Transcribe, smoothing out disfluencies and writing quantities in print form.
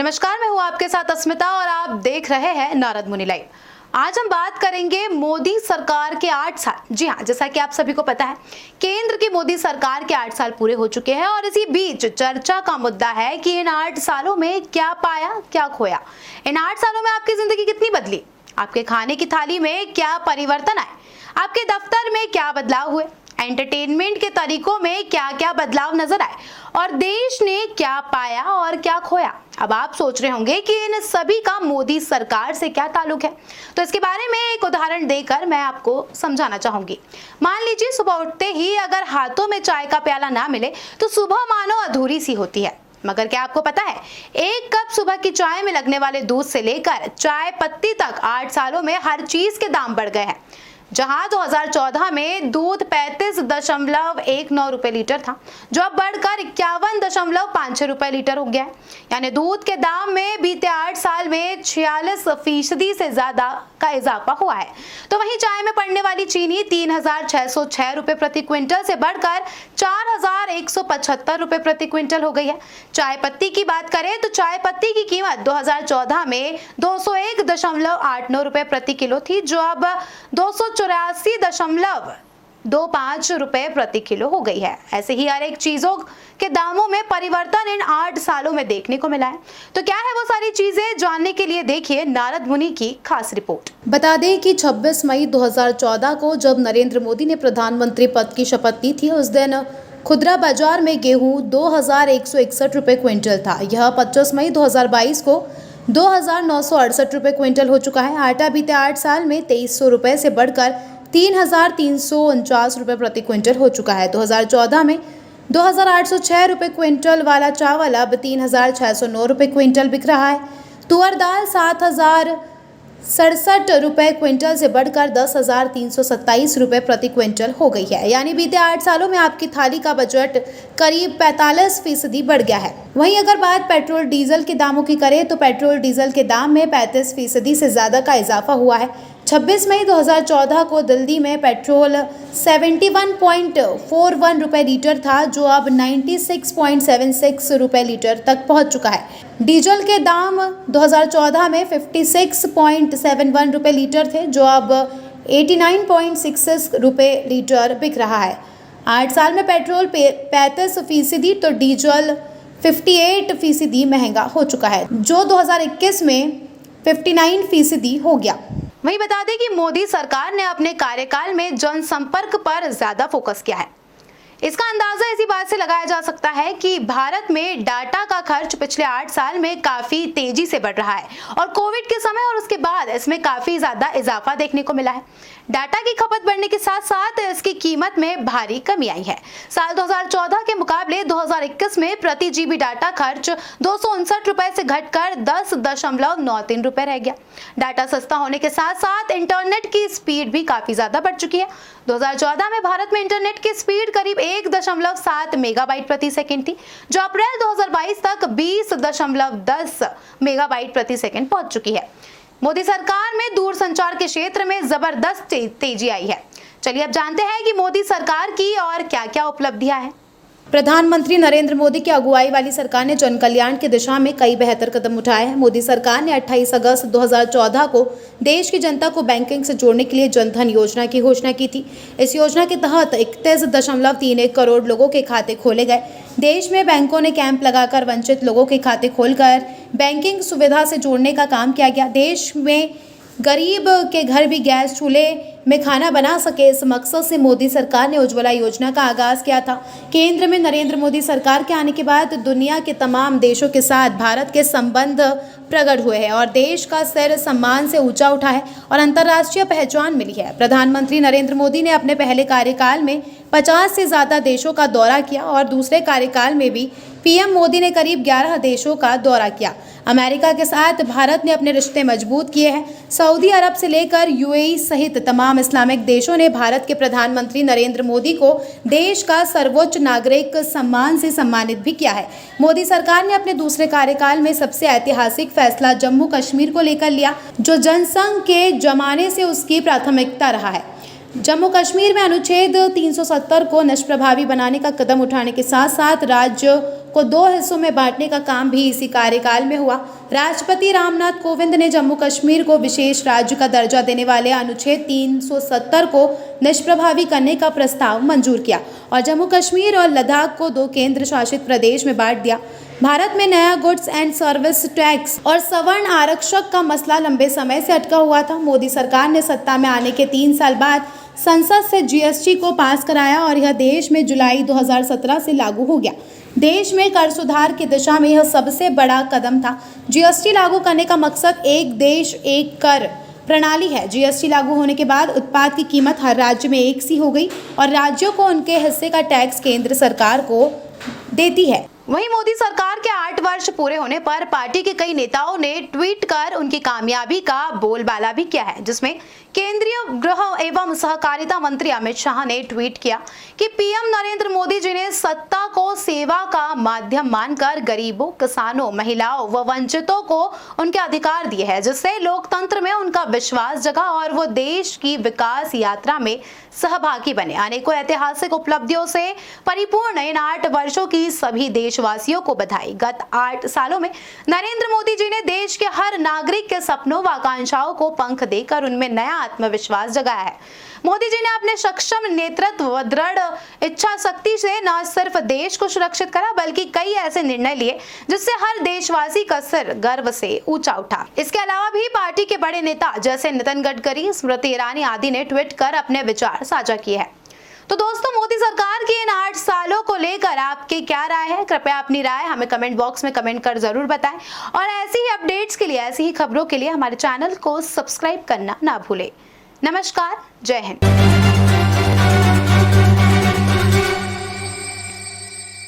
नमस्कार, मैं हूँ आपके साथ अस्मिता और आप देख रहे हैं नारद मुनि लाइव। आज हम बात करेंगे मोदी सरकार के 8 साल। जी हाँ, जैसा कि आप सभी को पता है, केंद्र की मोदी सरकार के 8 साल पूरे हो चुके हैं और इसी बीच चर्चा का मुद्दा है कि इन 8 सालों में क्या पाया, क्या खोया। इन 8 सालों में आपकी जिंदगी कितनी बदली, आपके खाने की थाली में क्या परिवर्तन आए, आपके दफ्तर में क्या बदलाव हुए, एंटरटेनमेंट के तरीकों में क्या क्या बदलाव नजर आए और देश ने क्या पाया और क्या खोया। अब आप सोच रहे होंगे कि इन सभी का मोदी सरकार से क्या ताल्लुक है, तो इसके बारे में एक उदाहरण देकर मैं आपको समझाना चाहूंगी। मान लीजिए सुबह उठते ही अगर हाथों में चाय का प्याला ना मिले तो सुबह मानो अधूरी सी होती है। मगर क्या आपको पता है, एक कप सुबह की चाय में लगने वाले दूध से लेकर चाय पत्ती तक 8 सालों में हर चीज के दाम बढ़ गए हैं। जहां 2014 में दूध 35.19 रुपए लीटर था, जो अब बढ़कर 51.56 रुपए लीटर हो गया है। यानी दूध के दाम में बीते 8 साल में 46% से ज्यादा का इजाफा हुआ है। तो वहीं चाय में पड़ने वाली चीनी 3,606 रुपए प्रति क्विंटल से बढ़कर 4,175 रुपए प्रति क्विंटल हो गई है। चाय पत्ती की बात करें तो चाय पत्ती की कीमत 2014 में 201.89 रुपए प्रति किलो थी, जो अब 284.25 रुपए प्रति किलो हो गई है। ऐसे ही हर एक चीजों के दामों में परिवर्तन इन 8 सालों में देखने को मिला है। तो क्या है वो सारी चीजें, जानने के लिए देखिए नारद मुनि की खास रिपोर्ट। बता दें कि 26 मई 2014 को जब नरेंद्र मोदी ने प्रधानमंत्री पद की शपथ ली थी, उस दिन खुदरा बाजार में गेहूं 2,161 रुपए क्विंटल था। यह 25 मई 2022 को 2,968 रुपए क्विंटल हो चुका है। आटा बीते 8 साल में 2,300 रुपए से बढ़कर 3,349 रुपए प्रति क्विंटल हो चुका है। 2014 में 2,806 रुपए क्विंटल वाला चावल अब 3,609 रुपए क्विंटल बिक रहा है। तुअर दाल 7,067 रुपए क्विंटल से बढ़कर 10,327 रुपए प्रति क्विंटल हो गई है। यानी बीते 8 सालों में आपकी थाली का बजट करीब 45% बढ़ गया है। वहीं अगर बात पेट्रोल डीजल के दामों की करें तो पेट्रोल डीजल के दाम में 35% से ज़्यादा का इजाफा हुआ है। 26 मई 2014 को दिल्ली में पेट्रोल 71.41 रुपए लीटर था, जो अब 96.76 रुपए लीटर तक पहुंच चुका है। डीजल के दाम 2014 में 56.71 रुपए लीटर थे, जो अब 89.66 रुपए लीटर बिक रहा है। 8 साल में पेट्रोल 35% तो डीजल 58% महंगा हो चुका है, जो 2021 में 59% हो गया। वहीं बता दें कि मोदी सरकार ने अपने कार्यकाल में जनसंपर्क पर ज्यादा फोकस किया है। इसका अंदाजा इसी बात से लगाया जा सकता है कि भारत में डाटा का खर्च पिछले 8 साल में काफी तेजी से बढ़ रहा है और कोविड के समय और उसके बाद इसमें काफी ज्यादा इजाफा देखने को मिला है। डाटा की खपत बढ़ने के साथ साथ इसकी कीमत में भारी कमी आई है। साल 2014 के मुकाबले 2021 में प्रति जीबी डाटा खर्च 259 रुपए से घटकर 10.93 रुपए रह गया। डाटा सस्ता होने के साथ साथ इंटरनेट की स्पीड भी काफी ज्यादा बढ़ चुकी है। 2014 में भारत में इंटरनेट की स्पीड करीब 1.7 मेगाबाइट प्रति सेकंड थी, जो अप्रैल 2022 तक 20.10 मेगाबाइट प्रति सेकंड पहुंच चुकी है। मोदी सरकार में दूरसंचार के क्षेत्र में जबरदस्त तेजी आई है। चलिए अब जानते हैं कि मोदी सरकार की और क्या-क्या उपलब्धियां हैं। प्रधानमंत्री नरेंद्र मोदी की अगुवाई वाली सरकार ने जन कल्याण की दिशा में कई बेहतर कदम उठाए हैं। मोदी सरकार ने 28 अगस्त 2014 को देश की जनता को बैंकिंग से जोड़ने के लिए जनधन योजना की घोषणा की थी। इस योजना के तहत 31.31 करोड़ लोगों के खाते खोले गए। देश में बैंकों ने कैंप लगाकर वंचित लोगों के खाते खोलकर बैंकिंग सुविधा से जोड़ने का काम किया गया। देश में गरीब के घर भी गैस चूल्हे में खाना बना सके, इस मकसद से मोदी सरकार ने उज्ज्वला योजना का आगाज किया था। केंद्र में नरेंद्र मोदी सरकार के आने के बाद दुनिया के तमाम देशों के साथ भारत के संबंध प्रकट हुए हैं और देश का सिर सम्मान से ऊंचा उठा है और अंतर्राष्ट्रीय पहचान मिली है। प्रधानमंत्री नरेंद्र मोदी ने अपने पहले कार्यकाल में 50 से ज़्यादा देशों का दौरा किया और दूसरे कार्यकाल में भी पीएम मोदी ने करीब 11 देशों का दौरा किया। अमेरिका के साथ भारत ने अपने रिश्ते मजबूत किए हैं। सऊदी अरब से लेकर यूएई सहित तमाम इस्लामिक देशों ने भारत के प्रधानमंत्री नरेंद्र मोदी को देश का सर्वोच्च नागरिक सम्मान से सम्मानित भी किया है। मोदी सरकार ने अपने दूसरे कार्यकाल में सबसे ऐतिहासिक फैसला जम्मू कश्मीर को लेकर लिया, जो जनसंघ के जमाने से उसकी प्राथमिकता रहा है। जम्मू कश्मीर में अनुच्छेद 370 को निष्प्रभावी बनाने का कदम उठाने के साथ साथ राज्य को 2 हिस्सों में बांटने का काम भी इसी कार्यकाल में हुआ। राष्ट्रपति रामनाथ कोविंद ने जम्मू कश्मीर को विशेष राज्य का दर्जा देने वाले अनुच्छेद 370 को निष्प्रभावी करने का प्रस्ताव मंजूर किया और जम्मू कश्मीर और लद्दाख को 2 केंद्र शासित प्रदेश में बांट दिया। भारत में नया गुड्स एंड सर्विस टैक्स और सवर्ण आरक्षक का मसला लंबे समय से अटका हुआ था। मोदी सरकार ने सत्ता में आने के 3 साल बाद संसद से जीएसटी को पास कराया और यह देश में जुलाई 2017 से लागू हो गया। देश में कर सुधार की दिशा में यह सबसे बड़ा कदम था। जीएसटी लागू करने का मकसद एक देश एक कर प्रणाली है। जीएसटी लागू होने के बाद उत्पाद की कीमत हर राज्य में एक सी हो गई और राज्यों को उनके हिस्से का टैक्स केंद्र सरकार को देती है। वहीं मोदी सरकार के 8 वर्ष पूरे होने पर पार्टी के कई नेताओं ने ट्वीट कर उनकी कामयाबी का बोलबाला भी किया है, जिसमें केंद्रीय गृह एवं सहकारिता मंत्री अमित शाह ने ट्वीट किया कि पीएम नरेंद्र मोदी जी ने सत्ता को सेवा का माध्यम मानकर गरीबों, किसानों, महिलाओं व वंचितों को उनके अधिकार दिए हैं, जिससे लोकतंत्र में उनका विश्वास जगा और वो देश की विकास यात्रा में सहभागी बने। अनेकों ऐतिहासिक उपलब्धियों से परिपूर्ण इन 8 वर्षों की सभी देशवासियों को बधाई। गत 8 सालों में नरेंद्र मोदी जी ने देश के हर नागरिक के सपनों व आकांक्षाओं को पंख देकर उनमें नया आत्मविश्वास जगाया है। मोदी जी ने अपने सक्षम नेतृत्व व दृढ़ इच्छा शक्ति से न सिर्फ देश को सुरक्षित करा बल्कि कई ऐसे निर्णय लिए जिससे हर देशवासी का सिर गर्व से ऊंचा उठा। इसके अलावा भी पार्टी के बड़े नेता जैसे नितिन गडकरी, स्मृति ईरानी आदि ने ट्वीट कर अपने विचार साझा किए हैं। तो दोस्तों, मोदी सरकार के इन 8 सालों को लेकर आपकी क्या राय है? कृपया अपनी राय हमें कमेंट बॉक्स में कमेंट कर जरूर बताएं और ऐसी ही अपडेट्स के लिए, ऐसी ही खबरों के लिए हमारे चैनल को सब्सक्राइब करना ना भूलें। नमस्कार, जय हिंद।